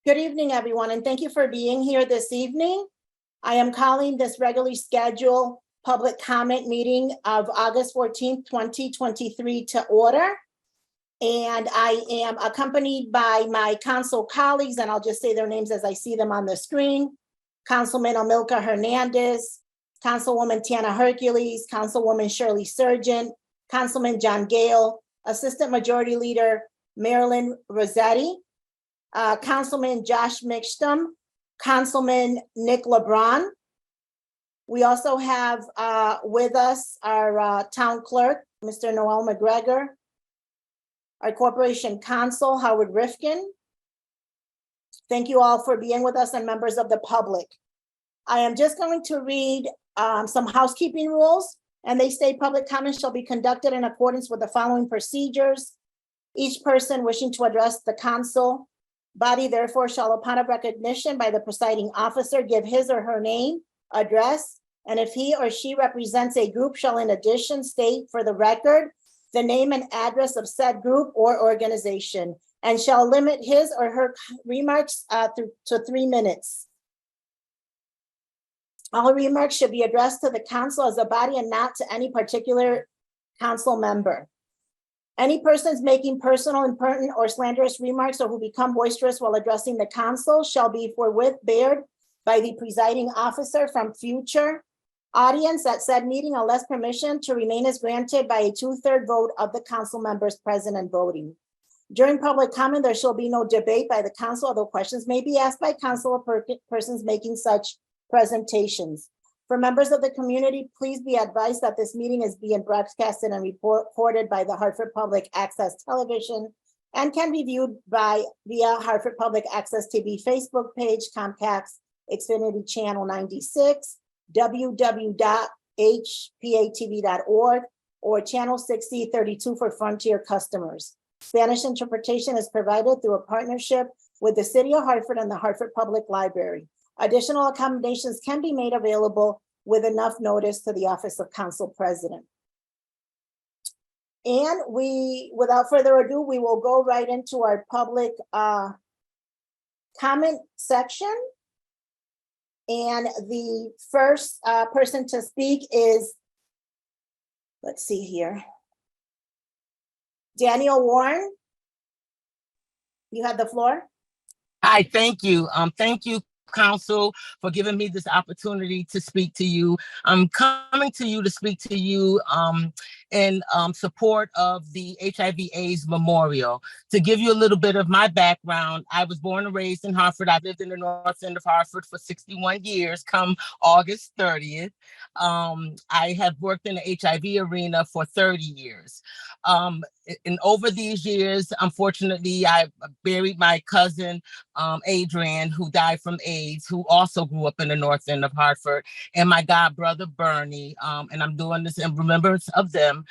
Good evening, everyone, and thank you for being here this evening. I am calling this regularly scheduled public comment meeting of August 14th, 2023 to order. And I am accompanied by my council colleagues, and I'll just say their names as I see them on the screen. Councilman Amilcar Hernandez, Councilwoman Tana Hercules, Councilwoman Shirley Surgeon, Councilman John Gale, Assistant Majority Leader Marilyn Rossetti, Councilman Josh Mixtum, Councilman Nick LeBron. We also have with us our town clerk, Mr. Noel McGregor, our corporation counsel, Howard Rifkin. Thank you all for being with us and members of the public. I am just going to read some housekeeping rules, and they state public comments shall be conducted in accordance with the following procedures. Each person wishing to address the council body therefore shall, upon a recognition by the presiding officer, give his or her name, address, and if he or she represents a group, shall in addition state for the record the name and address of said group or organization, and shall limit his or her remarks to 3 minutes. All remarks should be addressed to the council as a body and not to any particular council member. Any persons making personal, impertinent, or slanderous remarks or who become boisterous while addressing the council shall be forthwith barred by the presiding officer from future audience at said meeting unless permission to remain is granted by a 2/3 vote of the council members present and voting. During public comment, there shall be no debate by the council, although questions may be asked by council or persons making such presentations. For members of the community, please be advised that this meeting is being broadcasted and recorded by the Hartford Public Access Television and can be viewed via Hartford Public Access TV Facebook page, Comcast Xfinity Channel 96, www.hpa-tv.org, or Channel 6032 for Frontier customers. Spanish interpretation is provided through a partnership with the City of Hartford and the Hartford Public Library. Additional accommodations can be made available with enough notice to the Office of Council President. And without further ado, we will go right into our public comment section. And the first person to speak is, let's see here, Daniel Warren. You have the floor. Hi, thank you. Thank you, Council, for giving me this opportunity to speak to you. I'm coming to you to speak to you in support of the HIV/AIDS Memorial. To give you a little bit of my background, I was born and raised in Hartford. I've lived in the north end of Hartford for 61 years, come August 30th. I have worked in the HIV arena for 30 years. And over these years, unfortunately, I buried my cousin, Adrian, who died from AIDS, who also grew up in the north end of Hartford, and my god brother, Bernie, and I'm doing this in remembrance of them,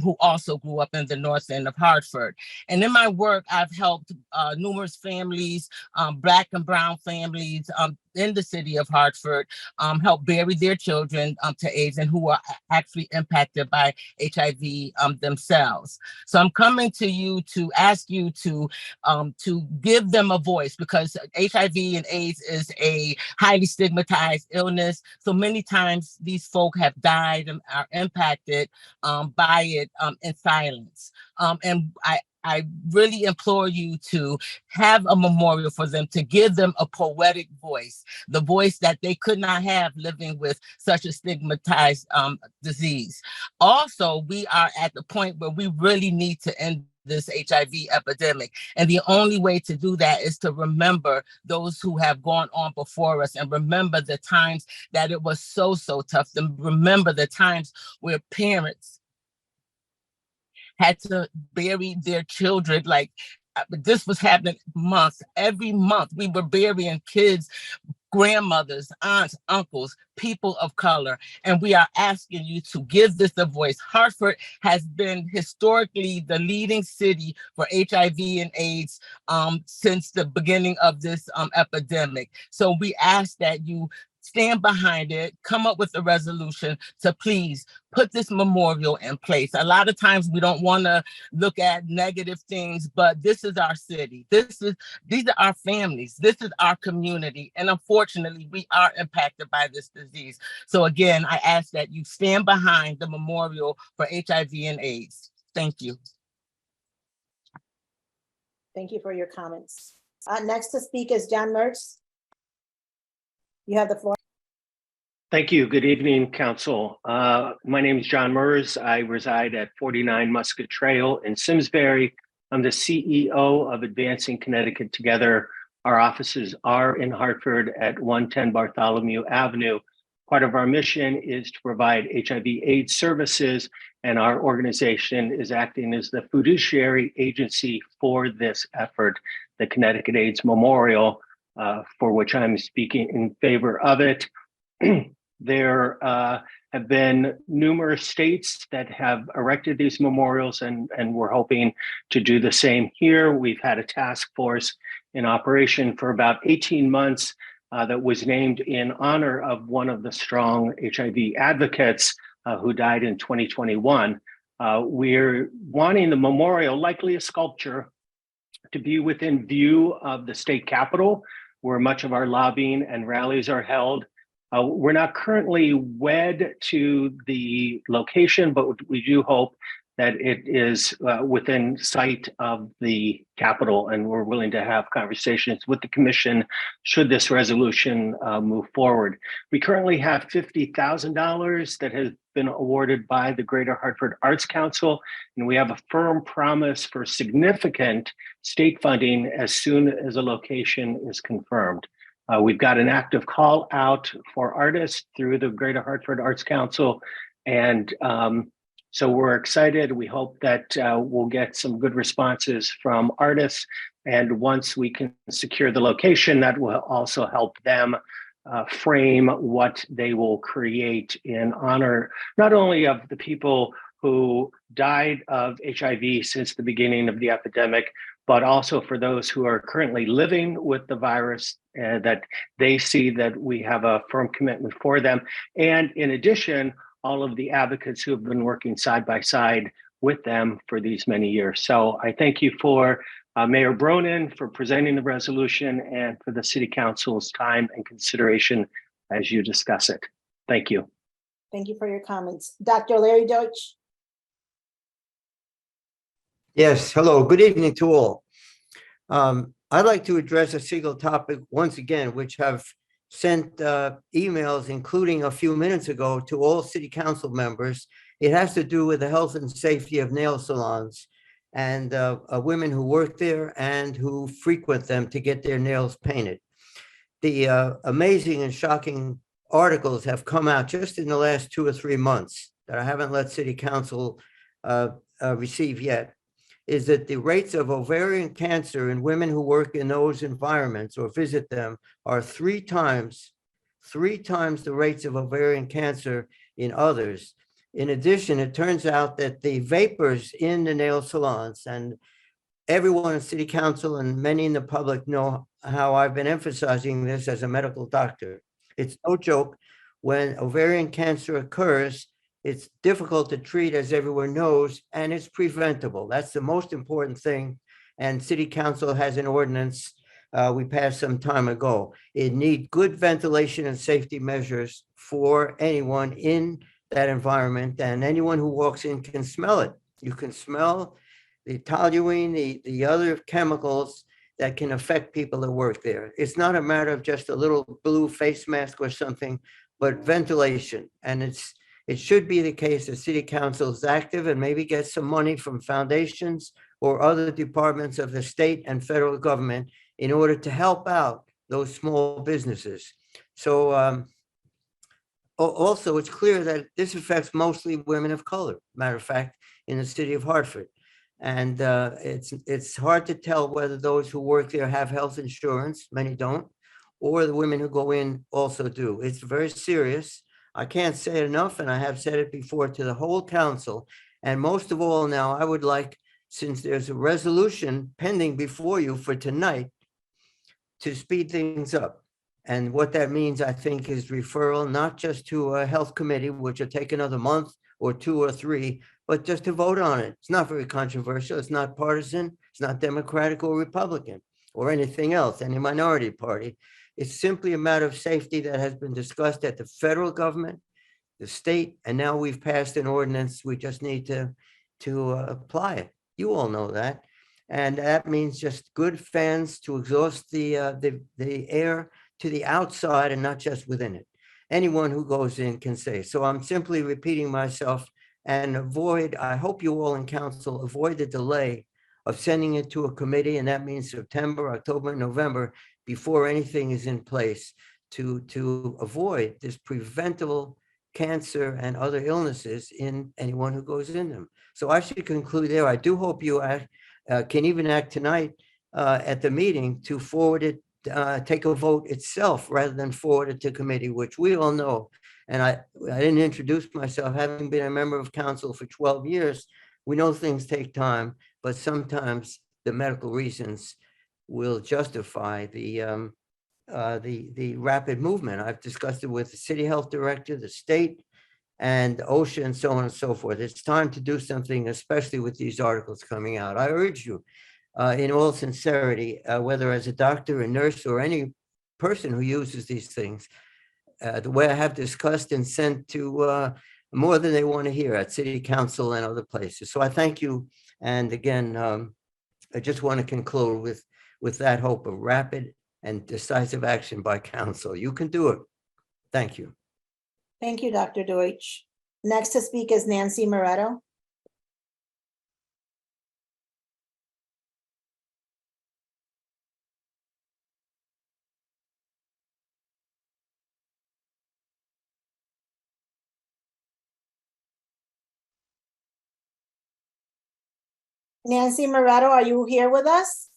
who also grew up in the north end of Hartford. And in my work, I've helped numerous families, Black and brown families, in the city of Hartford, help bury their children to AIDS and who are actually impacted by HIV themselves. So I'm coming to you to ask you to give them a voice, because HIV and AIDS is a highly stigmatized illness. So many times these folk have died and are impacted by it in silence. And I really implore you to have a memorial for them, to give them a poetic voice, the voice that they could not have living with such a stigmatized disease. Also, we are at the point where we really need to end this HIV epidemic. And the only way to do that is to remember those who have gone on before us, and remember the times that it was so tough. And remember the times where parents had to bury their children. Like, this was happening every month. We were burying kids, grandmothers, aunts, uncles, people of color, and we are asking you to give this a voice. Hartford has been historically the leading city for HIV and AIDS since the beginning of this epidemic. So we ask that you stand behind it, come up with a resolution to please put this memorial in place. A lot of times we don't want to look at negative things, but this is our city. These are our families. This is our community. And unfortunately, we are impacted by this disease. So again, I ask that you stand behind the memorial for HIV and AIDS. Thank you. Thank you for your comments. Next to speak is John Mertz. You have the floor. Thank you. Good evening, Council. My name is John Merz. I reside at 49 Musket Trail in Simsbury. I'm the CEO of Advancing Connecticut Together. Our offices are in Hartford at 110 Bartholomew Avenue. Part of our mission is to provide HIV/AIDS services, and our organization is acting as the fiduciary agency for this effort, the Connecticut AIDS Memorial, for which I'm speaking in favor of it. There have been numerous states that have erected these memorials, and we're hoping to do the same here. We've had a task force in operation for about 18 months that was named in honor of one of the strong HIV advocates who died in 2021. We're wanting the memorial, likely a sculpture, to be within view of the state capitol, where much of our lobbying and rallies are held. We're not currently wed to the location, but we do hope that it is within sight of the Capitol, and we're willing to have conversations with the Commission should this resolution move forward. We currently have $50,000 that has been awarded by the Greater Hartford Arts Council, and we have a firm promise for significant state funding as soon as a location is confirmed. We've got an active call out for artists through the Greater Hartford Arts Council, and so we're excited. We hope that we'll get some good responses from artists. And once we can secure the location, that will also help them frame what they will create in honor, not only of the people who died of HIV since the beginning of the epidemic, but also for those who are currently living with the virus, that they see that we have a firm commitment for them. And in addition, all of the advocates who have been working side by side with them for these many years. So I thank you for Mayor Bronin for presenting the resolution and for the City Council's time and consideration as you discuss it. Thank you. Thank you for your comments. Dr. Larry Deutsch. Yes, hello, good evening to all. I'd like to address a single topic once again, which have sent emails, including a few minutes ago, to all City Council members. It has to do with the health and safety of nail salons and women who work there and who frequent them to get their nails painted. The amazing and shocking articles have come out just in the last 2 or 3 months that I haven't let City Council receive yet, is that the rates of ovarian cancer in women who work in those environments or visit them are 3 times the rates of ovarian cancer in others. In addition, it turns out that the vapors in the nail salons, and everyone in City Council and many in the public know how I've been emphasizing this as a medical doctor. It's no joke. When ovarian cancer occurs, it's difficult to treat, as everyone knows, and it's preventable. That's the most important thing. And City Council has an ordinance we passed some time ago. It needs good ventilation and safety measures for anyone in that environment, and anyone who walks in can smell it. You can smell the toluene, the other chemicals that can affect people that work there. It's not a matter of just a little blue face mask or something, but ventilation. And it should be the case that City Council is active and maybe get some money from foundations or other departments of the state and federal government in order to help out those small businesses. So also, it's clear that this affects mostly women of color, matter of fact, in the city of Hartford. And it's hard to tell whether those who work there have health insurance, many don't, or the women who go in also do. It's very serious. I can't say it enough, and I have said it before to the whole council. And most of all now, I would like, since there's a resolution pending before you for tonight, to speed things up. And what that means, I think, is referral, not just to a health committee, which will take another month or 2 or 3, but just to vote on it. It's not very controversial. It's not partisan. It's not Democratic or Republican or anything else, any minority party. It's simply a matter of safety that has been discussed at the federal government, the state, and now we've passed an ordinance. We just need to apply it. You all know that. And that means just good fans to exhaust the air to the outside and not just within it. Anyone who goes in can say. So I'm simply repeating myself and I hope you all in council avoid the delay of sending it to a committee, and that means September, October, November, before anything is in place to avoid this preventable cancer and other illnesses in anyone who goes in them. So I should conclude there. I do hope you can even act tonight at the meeting to forward it, take a vote itself rather than forward it to committee, which we all know. And I didn't introduce myself, having been a member of council for 12 years. We know things take time, but sometimes the medical reasons will justify the rapid movement. I've discussed it with the city health director, the state, and OSHA, and so on and so forth. It's time to do something, especially with these articles coming out. I urge you, in all sincerity, whether as a doctor, a nurse, or any person who uses these things, the way I have discussed and sent to more than they want to hear at city council and other places. So I thank you. And again, I just want to conclude with that hope of rapid and decisive action by council. You can do it. Thank you. Thank you, Dr. Deutsch. Next to speak is Nancy Moretto. Nancy Moretto, are you here with us?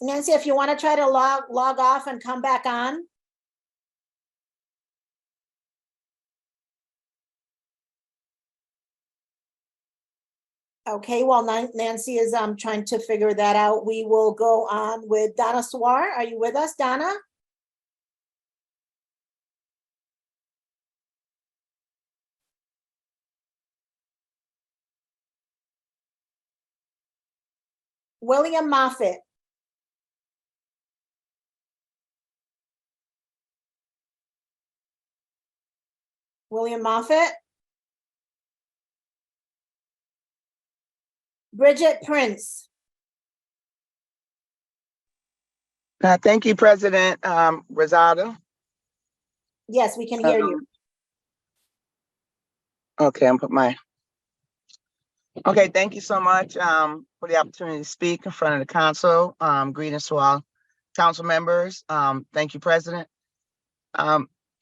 Nancy, if you want to try to log off and come back on. Okay, while Nancy is trying to figure that out, we will go on with Donna Swar. Are you with us, Donna? William Moffitt. William Moffitt. Bridget Prince. Thank you, President Rosado. Yes, we can hear you. Okay, Okay, thank you so much for the opportunity to speak in front of the council. Greetings to all council members. Thank you, President.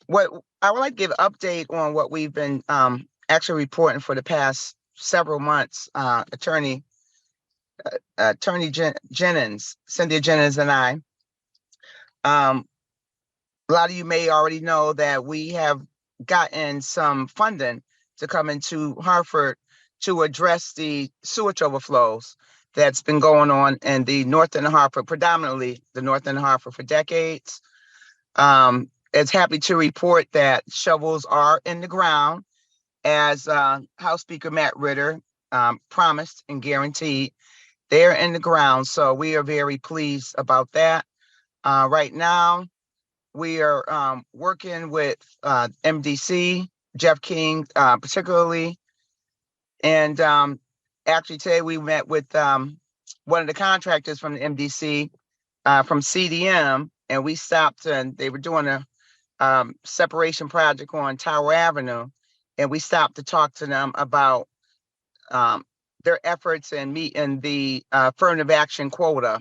What I would like to give an update on what we've been actually reporting for the past several months. Attorney Jennings, Cynthia Jennings, and I. A lot of you may already know that we have gotten some funding to come into Hartford to address the sewage overflows that's been going on in the north end of Hartford, predominantly the north end of Hartford, for decades. It's happy to report that shovels are in the ground, as House Speaker Matt Ritter promised and guaranteed. They're in the ground, so we are very pleased about that. Right now, we are working with MDC, Jeff King particularly, and actually today we met with one of the contractors from the MDC from CDM, and we stopped, and they were doing a separation project on Tower Avenue, and we stopped to talk to them about their efforts in meeting the affirmative action quota,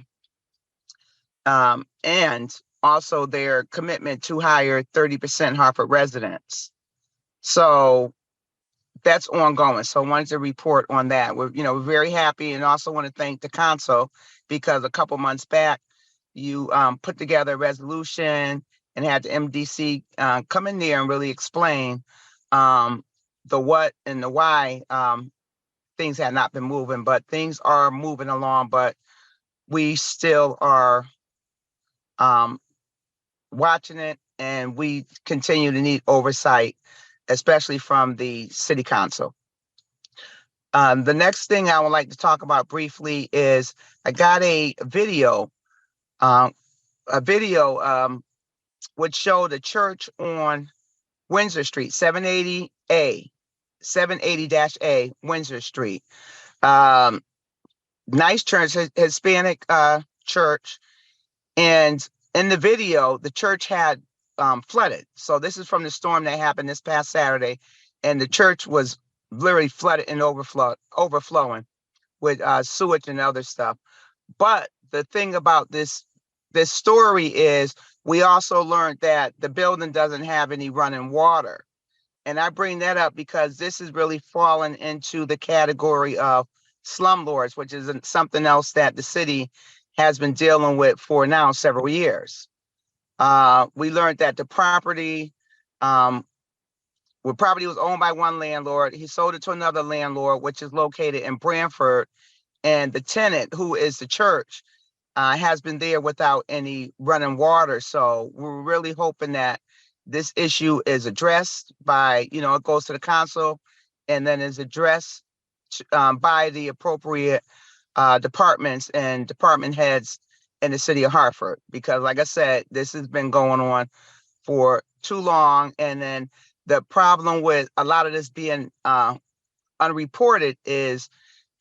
and also their commitment to hire 30% Hartford residents. So that's ongoing. So I wanted to report on that. We're very happy, and also want to thank the council, because a couple months back, you put together a resolution and had the MDC come in there and really explain the what and the why, things had not been moving, but things are moving along, but we still are watching it, and we continue to need oversight, especially from the city council. The next thing I would like to talk about briefly is I got a video, which showed a church on Windsor Street, 780A, 780-A, Windsor Street. Nice church, Hispanic church. And in the video, the church had flooded. So this is from the storm that happened this past Saturday. And the church was literally flooded and overflowing with sewage and other stuff. But the thing about this story is we also learned that the building doesn't have any running water. And I bring that up because this is really falling into the category of slumlords, which is something else that the city has been dealing with for now several years. We learned that the property was owned by one landlord. He sold it to another landlord, which is located in Brantford. And the tenant, who is the church, has been there without any running water. So we're really hoping that this issue is addressed by, it goes to the council and then is addressed by the appropriate departments and department heads in the city of Hartford. Because like I said, this has been going on for too long. And then the problem with a lot of this being unreported is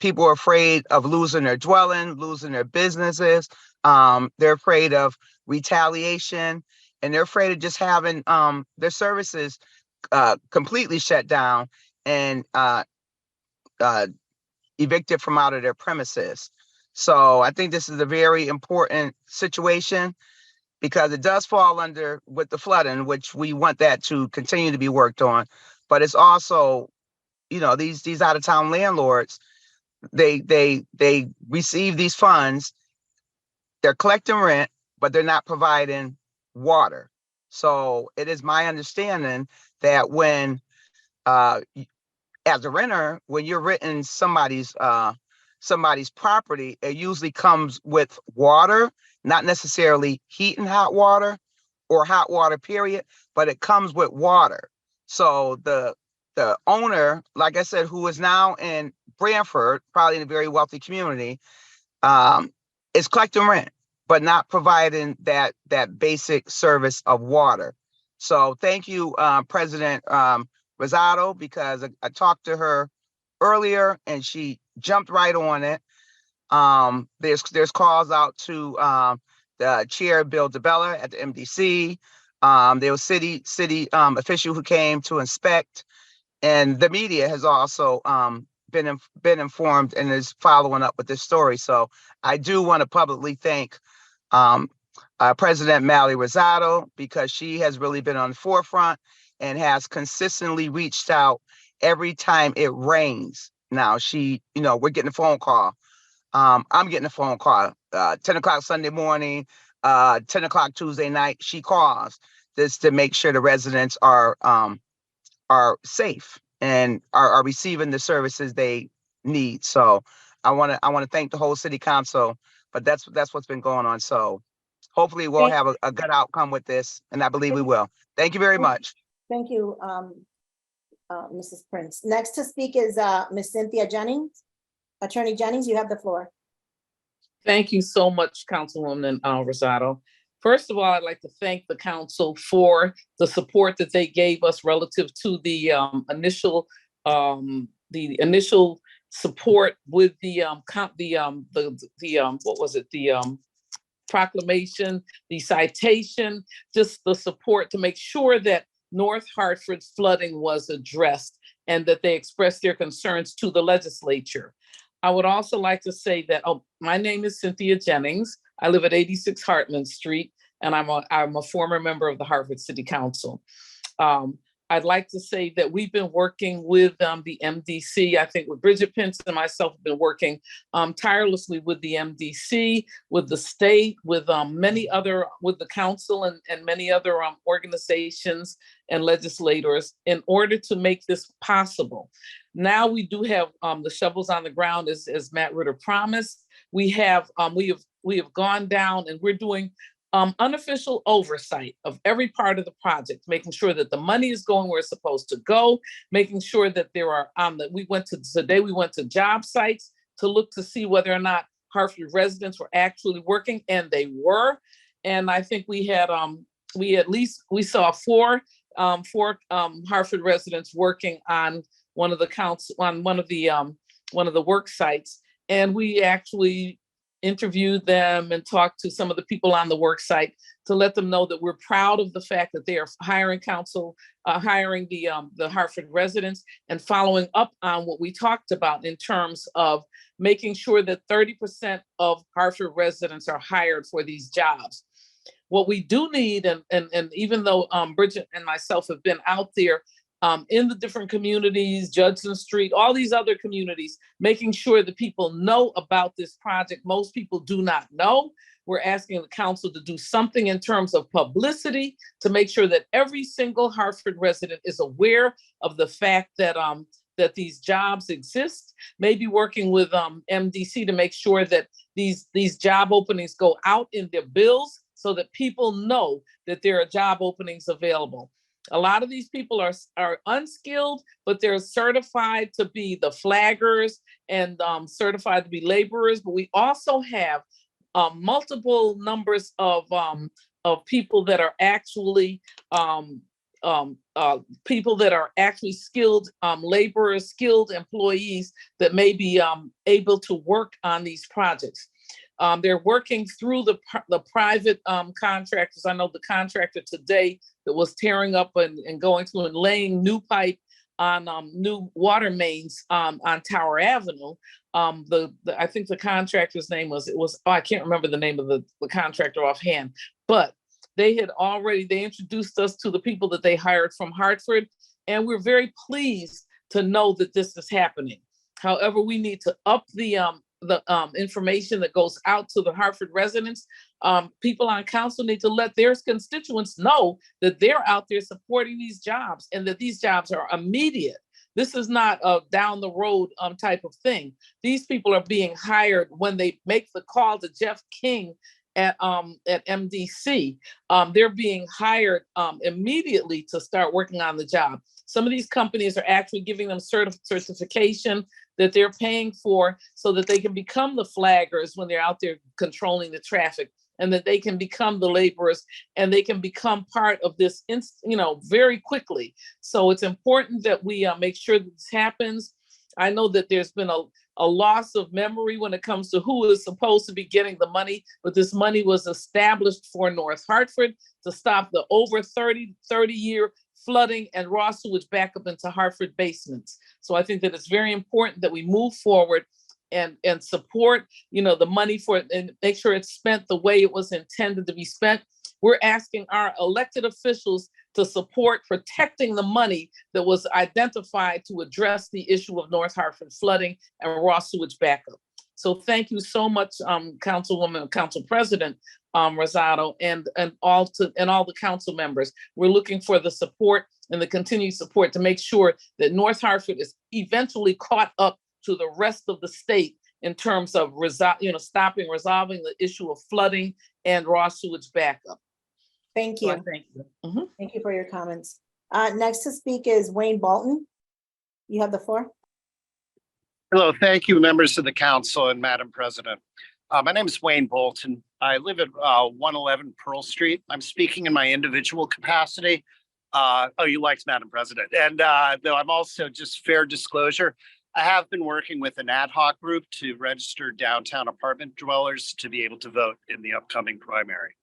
people are afraid of losing their dwelling, losing their businesses. They're afraid of retaliation, and they're afraid of just having their services completely shut down and evicted from out of their premises. So I think this is a very important situation because it does fall under with the flooding, which we want that to continue to be worked on. But it's also, these out of town landlords, they receive these funds, they're collecting rent, but they're not providing water. So it is my understanding that when as a renter, when you're renting somebody's property, it usually comes with water, not necessarily heat and hot water or hot water period, but it comes with water. So the owner, like I said, who is now in Brantford, probably in a very wealthy community, is collecting rent, but not providing that basic service of water. So thank you, President Rosado, because I talked to her earlier and she jumped right on it. There's calls out to the chair, Bill DeBella, at the MDC. There was city official who came to inspect, and the media has also been informed and is following up with this story. So I do want to publicly thank President Mallory Rosado, because she has really been on the forefront and has consistently reached out every time it rains. Now we're getting a phone call. I'm getting a phone call, 10 o'clock Sunday morning, 10 o'clock Tuesday night. She calls just to make sure the residents are safe and are receiving the services they need. So I want to thank the whole city council, but that's what's been going on. So hopefully we'll have a good outcome with this, and I believe we will. Thank you very much. Thank you, Mrs. Prince. Next to speak is Ms. Cynthia Jennings. Attorney Jennings, you have the floor. Thank you so much, Councilwoman Rosado. First of all, I'd like to thank the council for the support that they gave us relative to the initial support with the proclamation, the citation, just the support to make sure that North Hartford's flooding was addressed and that they expressed their concerns to the legislature. I would also like to say that, my name is Cynthia Jennings. I live at 86 Hartman Street, and I'm a former member of the Hartford City Council. I I'd like to say that we've been working with the MDC. I think with Bridget Pence and myself have been working tirelessly with the MDC, with the state, with many other, with the council and many other organizations and legislators in order to make this possible. Now we do have the shovels on the ground, as Matt Ritter promised. We have gone down and we're doing unofficial oversight of every part of the project, making sure that the money is going where it's supposed to go, making sure that there are we went to job sites to look to see whether or not Hartford residents were actually working, and they were. And I think we saw four Hartford residents working on one of the work sites, and we actually interviewed them and talked to some of the people on the work site to let them know that we're proud of the fact that they are hiring the Hartford residents and following up on what we talked about in terms of making sure that 30% of Hartford residents are hired for these jobs. What we do need, and even though Bridget and myself have been out there in the different communities, Judson Street, all these other communities, making sure that people know about this project. Most people do not know. We're asking the council to do something in terms of publicity to make sure that every single Hartford resident is aware of the fact that that these jobs exist. Maybe working with MDC to make sure that these job openings go out in their bills so that people know that there are job openings available. A lot of these people are unskilled, but they're certified to be the flaggers and certified to be laborers. But we also have multiple numbers of people that are actually skilled laborers, skilled employees that may be able to work on these projects. They're working through the private contractors. I know the contractor today that was tearing up and going through and laying new pipe on new water mains on Tower Avenue. I think the contractor's name I can't remember the name of the contractor offhand, but they introduced us to the people that they hired from Hartford, and we're very pleased to know that this is happening. However, we need to up the information that goes out to the Hartford residents. People on council need to let their constituents know that they're out there supporting these jobs and that these jobs are immediate. This is not a down the road type of thing. These people are being hired when they make the call to Jeff King at MDC. They're being hired immediately to start working on the job. Some of these companies are actually giving them certification that they're paying for so that they can become the flaggers when they're out there controlling the traffic, and that they can become the laborers and they can become part of this, very quickly. So it's important that we make sure that this happens. I know that there's been a loss of memory when it comes to who is supposed to be getting the money, but this money was established for North Hartford to stop the over 30-year flooding and raw sewage back up into Hartford basements. So I think that it's very important that we move forward and support, the money for it and make sure it's spent the way it was intended to be spent. We're asking our elected officials to support protecting the money that was identified to address the issue of North Hartford flooding and raw sewage backup. So thank you so much, Councilwoman, Council President Rosado, and all the council members. We're looking for the support and the continued support to make sure that North Hartford is eventually caught up to the rest of the state in terms of resolving the issue of flooding and raw sewage backup. Thank you. So thank you. Mm-hmm. Thank you for your comments. Next to speak is Wayne Bolton. You have the floor. Hello, thank you, members of the council and Madam President. My name is Wayne Bolton. I live at 111 Pearl Street. I'm speaking in my individual capacity. You liked Madam President. And though I'm also, just fair disclosure, I have been working with an ad hoc group to register downtown apartment dwellers to be able to vote in the upcoming primary.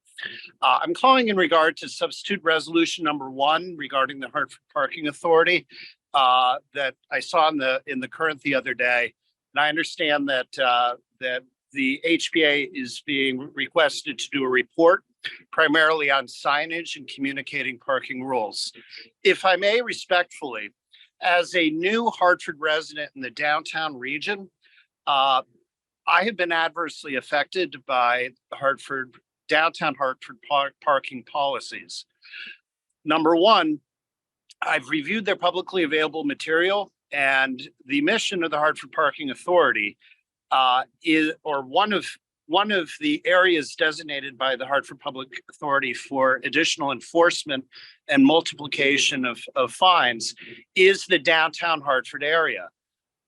I'm calling in regard to substitute resolution number 1 regarding the Hartford Parking Authority that I saw in the Current the other day. And I understand that the HPA is being requested to do a report primarily on signage and communicating parking rules. If I may respectfully, as a new Hartford resident in the downtown region, I have been adversely affected by the downtown Hartford parking policies. Number one, I've reviewed their publicly available material, and the mission of the Hartford Parking Authority is, or one of the areas designated by the Hartford Public Authority for additional enforcement and multiplication of fines, is the downtown Hartford area.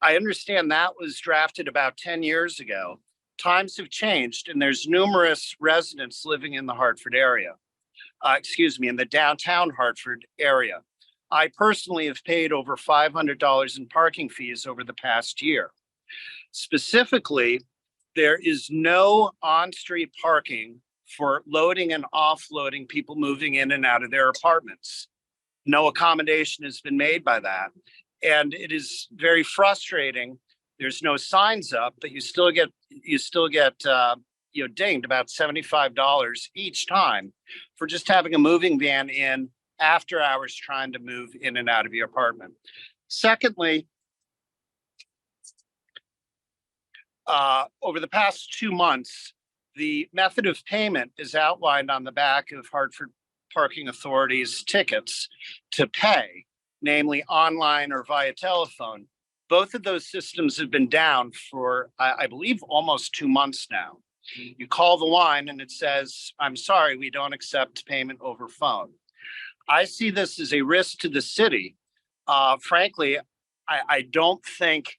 I understand that was drafted about 10 years ago. Times have changed, and there's numerous residents living in the Hartford area. In the downtown Hartford area. I personally have paid over $500 in parking fees over the past year. Specifically, there is no on-street parking for loading and offloading people moving in and out of their apartments. No accommodation has been made by that. And it is very frustrating. There's no signs up, but you still get dinged about $75 each time for just having a moving van in after hours trying to move in and out of your apartment. Secondly, over the past 2 months, the method of payment is outlined on the back of Hartford Parking Authority's tickets to pay, namely online or via telephone. Both of those systems have been down for, I believe, almost 2 months now. You call the line and it says, "I'm sorry, we don't accept payment over phone." I see this as a risk to the city. Frankly, I don't think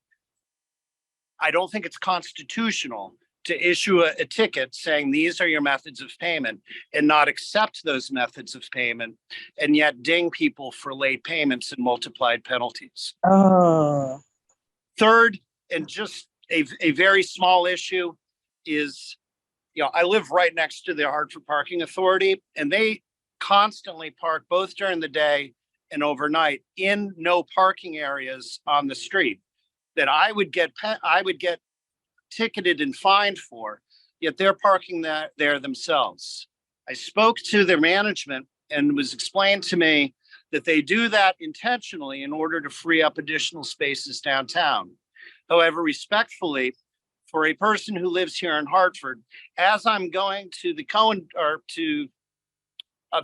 it's constitutional to issue a ticket saying these are your methods of payment and not accept those methods of payment, and yet ding people for late payments and multiplied penalties. Third, and just a very small issue, is, I live right next to the Hartford Parking Authority, and they constantly park both during the day and overnight in no parking areas on the street that I would get ticketed and fined for, yet they're parking there themselves. I spoke to their management, and it was explained to me that they do that intentionally in order to free up additional spaces downtown. However, respectfully, for a person who lives here in Hartford, as I'm going to the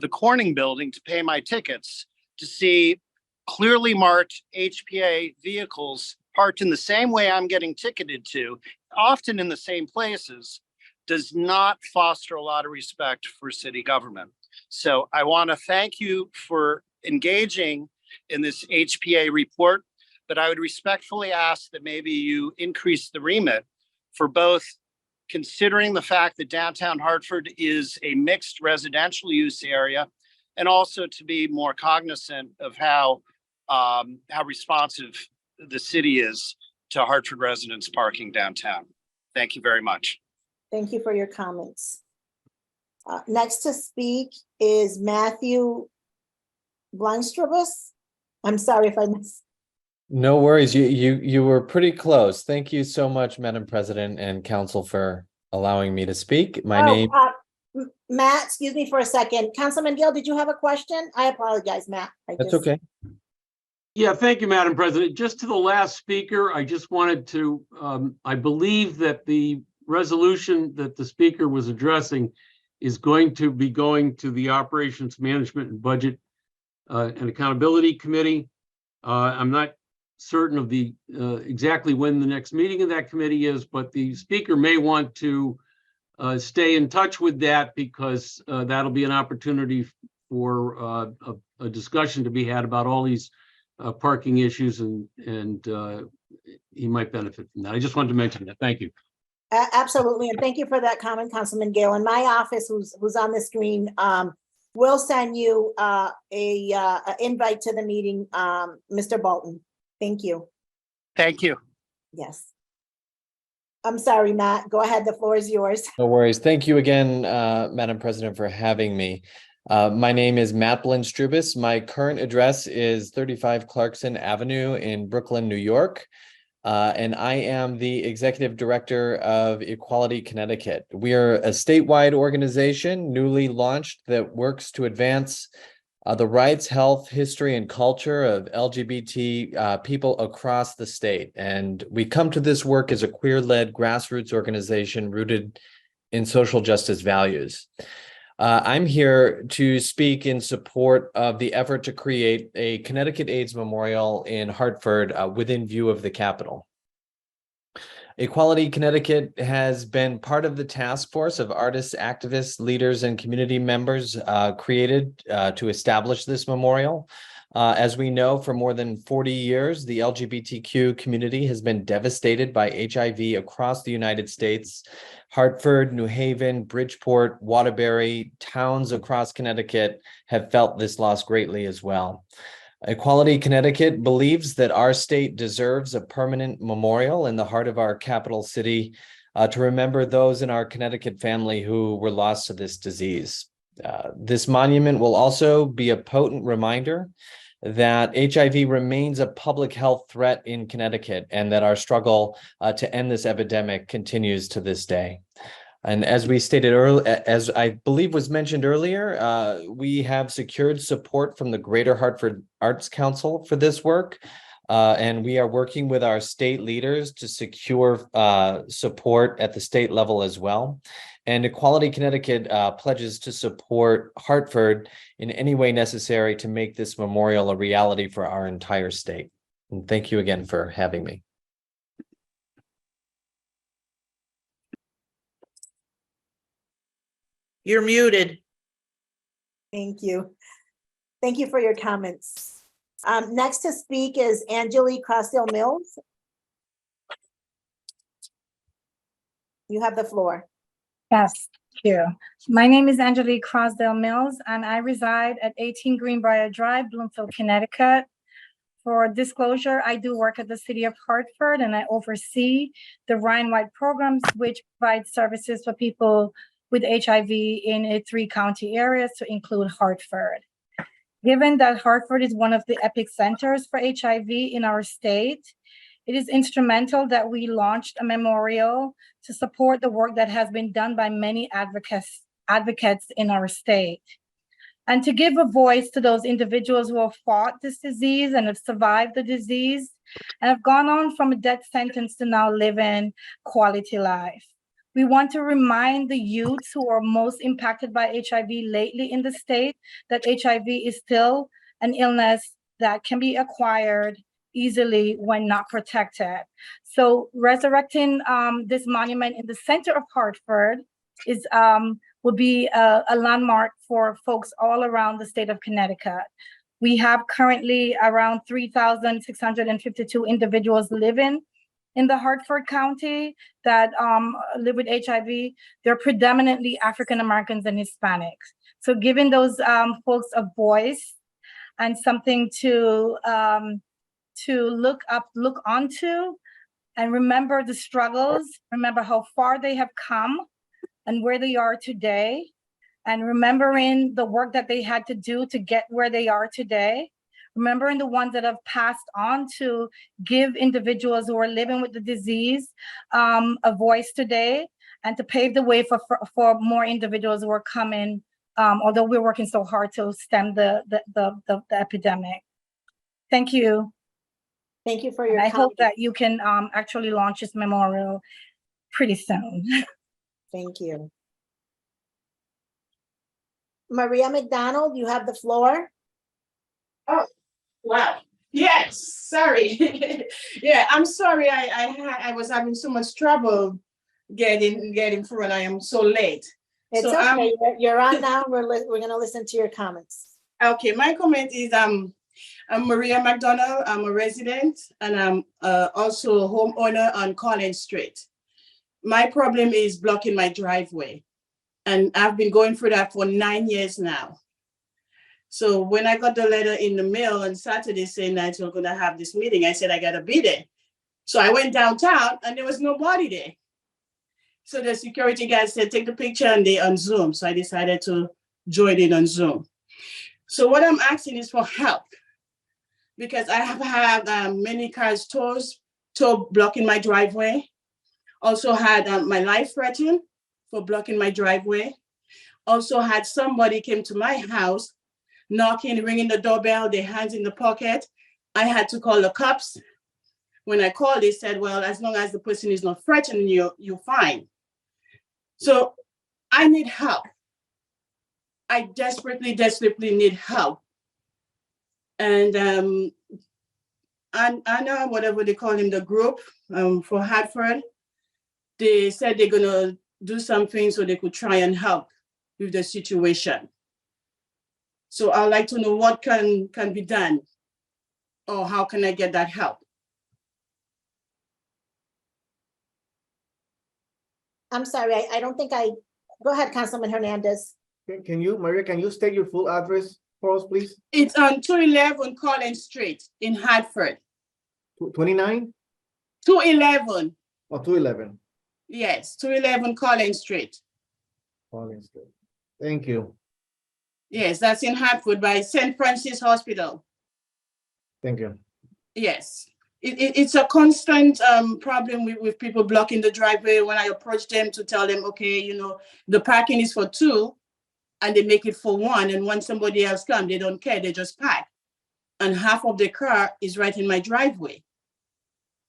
the Corning building to pay my tickets, to see clearly marked HPA vehicles parked in the same way I'm getting ticketed to, often in the same places, does not foster a lot of respect for city government. So I want to thank you for engaging in this HPA report, but I would respectfully ask that maybe you increase the remit for both considering the fact that downtown Hartford is a mixed residential use area, and also to be more cognizant of how responsive the city is to Hartford residents parking downtown. Thank you very much. Thank you for your comments. Next to speak is Matthew Blunstrobus. I'm sorry if I missed. No worries. You were pretty close. Thank you so much, Madam President and Council, for allowing me to speak. Matt, excuse me for a second. Councilman Gill, did you have a question? I apologize, Matt. That's okay. Yeah, thank you, Madam President. Just to the last speaker, I just wanted to, I believe that the resolution that the speaker was addressing is going to be going to the Operations Management and Budget and Accountability Committee. I'm not certain of the exactly when the next meeting of that committee is, but the speaker may want to stay in touch with that, because that'll be an opportunity for a discussion to be had about all these parking issues, and he might benefit from that. I just wanted to mention that. Thank you. Absolutely, and thank you for that comment, Councilman Gale. In my office, who's on the screen, will send you a invite to the meeting, Mr. Bolton. Thank you. Thank you. Yes. I'm sorry, Matt. Go ahead. The floor is yours. No worries. Thank you again, Madam President, for having me. My name is Matt Blunstrobus. My current address is 35 Clarkson Avenue in Brooklyn, New York. and I am the Executive Director of Equality Connecticut. We are a statewide organization newly launched that works to advance the rights, health, history, and culture of LGBT people across the state. And we come to this work as a queer-led grassroots organization rooted in social justice values. I'm here to speak in support of the effort to create a Connecticut AIDS Memorial in Hartford within view of the Capitol. Equality Connecticut has been part of the task force of artists, activists, leaders, and community members created to establish this memorial. As we know, for more than 40 years, the LGBTQ community has been devastated by HIV across the United States. Hartford, New Haven, Bridgeport, Waterbury, towns across Connecticut have felt this loss greatly as well. Equality Connecticut believes that our state deserves a permanent memorial in the heart of our capital city to remember those in our Connecticut family who were lost to this disease. This monument will also be a potent reminder that HIV remains a public health threat in Connecticut and that our struggle to end this epidemic continues to this day. And as we stated earlier, as I believe was mentioned earlier, we have secured support from the Greater Hartford Arts Council for this work. And we are working with our state leaders to secure support at the state level as well. And Equality Connecticut pledges to support Hartford in any way necessary to make this memorial a reality for our entire state. And thank you again for having me. You're muted. Thank you. Thank you for your comments. Next to speak is Angelique Crosdale Mills. You have the floor. Yes, thank you. My name is Angelique Crosdale Mills, and I reside at 18 Greenbrier Drive, Bloomfield, Connecticut. For disclosure, I do work at the City of Hartford, and I oversee the Rhine-wide programs, which provide services for people with HIV in 3 county areas, to include Hartford. Given that Hartford is one of the epicenters for HIV in our state, it is instrumental that we launched a memorial to support the work that has been done by many advocates in our state. And to give a voice to those individuals who have fought this disease and have survived the disease and have gone on from a death sentence to now living quality life. We want to remind the youths who are most impacted by HIV lately in the state that HIV is still an illness that can be acquired easily when not protected. So resurrecting this monument in the center of Hartford is will be a landmark for folks all around the state of Connecticut. We have currently around 3,652 individuals living in the Hartford County that live with HIV. They're predominantly African Americans and Hispanics. So giving those folks a voice and something to look onto, and remember the struggles, remember how far they have come and where they are today, and remembering the work that they had to do to get where they are today. Remembering the ones that have passed on to give individuals who are living with the disease a voice today, and to pave the way for more individuals who are coming, although we're working so hard to stem the epidemic. Thank you. Thank you for your I hope that you can actually launch this memorial pretty soon. Thank you. Maria McDonald, you have the floor. Oh, wow. Yes, sorry. Yeah, I'm sorry. I was having so much trouble getting through, and I am so late. It's so, okay. You're on now. We're going to listen to your comments. Okay, my comment is I'm Maria McDonald. I'm a resident, and I'm also a homeowner on Collins Street. My problem is blocking my driveway, and I've been going through that for 9 years now. So when I got the letter in the mail on Saturday saying that you're going to have this meeting, I said, I got to be there. So I went downtown and there was nobody there. So the security guys said, take the picture, and they on Zoom. So I decided to join in on Zoom. So what I'm asking is for help, because I have had many cars tow blocking my driveway. Also had my life threatened for blocking my driveway. Also had somebody came to my house, knocking, ringing the doorbell, their hands in the pocket. I had to call the cops. When I called, they said, well, as long as the person is not threatening you, you're fine. So I need help. I desperately need help. And Anna, whatever they call him, the group for Hartford, they said they're gonna do something so they could try and help with the situation. So I'd like to know what can be done, or how can I get that help? I'm sorry, I don't think go ahead, Councilman Hernandez. Can you, Maria, can you state your full address for us, please? It's on 211 Collins Street in Hartford. 29? 211. Or 211? Yes, 211 Collins Street. Collins Street. Thank you. Yes, that's in Hartford by St. Francis Hospital. Thank you. Yes. It's a constant problem with people blocking the driveway. When I approach them to tell them, okay, you know, the parking is for two, and they make it for one, and when somebody else comes, they don't care, they just park. And half of the car is right in my driveway.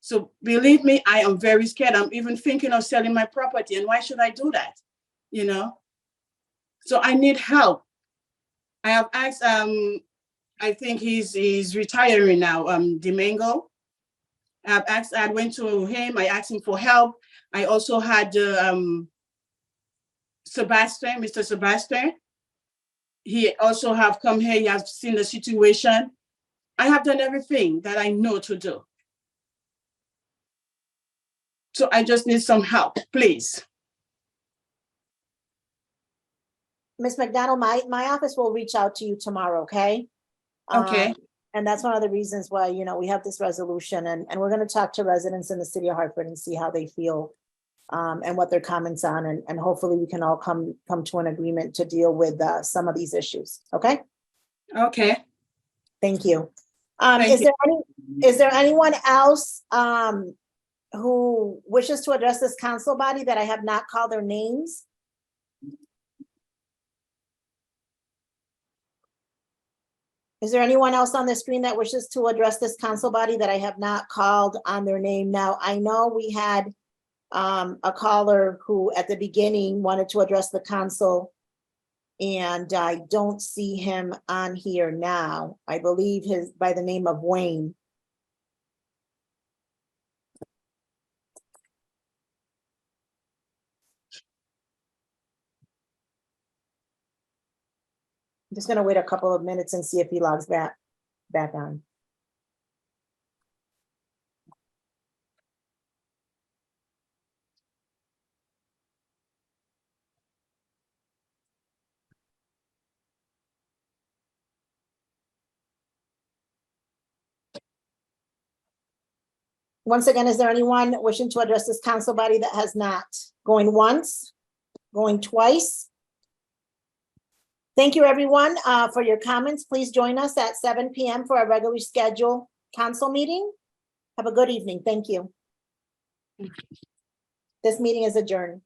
So believe me, I am very scared. I'm even thinking of selling my property, and why should I do that? You know? So I need help. I have asked, I think he's retiring now, Domingo. I went to him, I asked him for help. I also had Sebastian, Mr. Sebastian. He also have come here, he has seen the situation. I have done everything that I know to do. So I just need some help, please. Ms. McDonald, my office will reach out to you tomorrow, okay? Okay. And that's one of the reasons why, you know, we have this resolution, and we're going to talk to residents in the city of Hartford and see how they feel and what their comments on, and hopefully we can all come to an agreement to deal with some of these issues. Okay. Okay. Thank you. Thank Is there anyone else who wishes to address this council body that I have not called their names? Is there anyone else on the screen that wishes to address this council body that I have not called on their name? Now, I know we had a caller who at the beginning wanted to address the council, and I don't see him on here now. I believe his by the name of Wayne. I'm just gonna wait a couple of minutes and see if he logs back on. Once again, is there anyone wishing to address this council body that has not? Going once, going twice? Thank you, everyone, for your comments. Please join us at 7 p.m. for our regularly scheduled council meeting. Have a good evening. Thank you. This meeting is adjourned.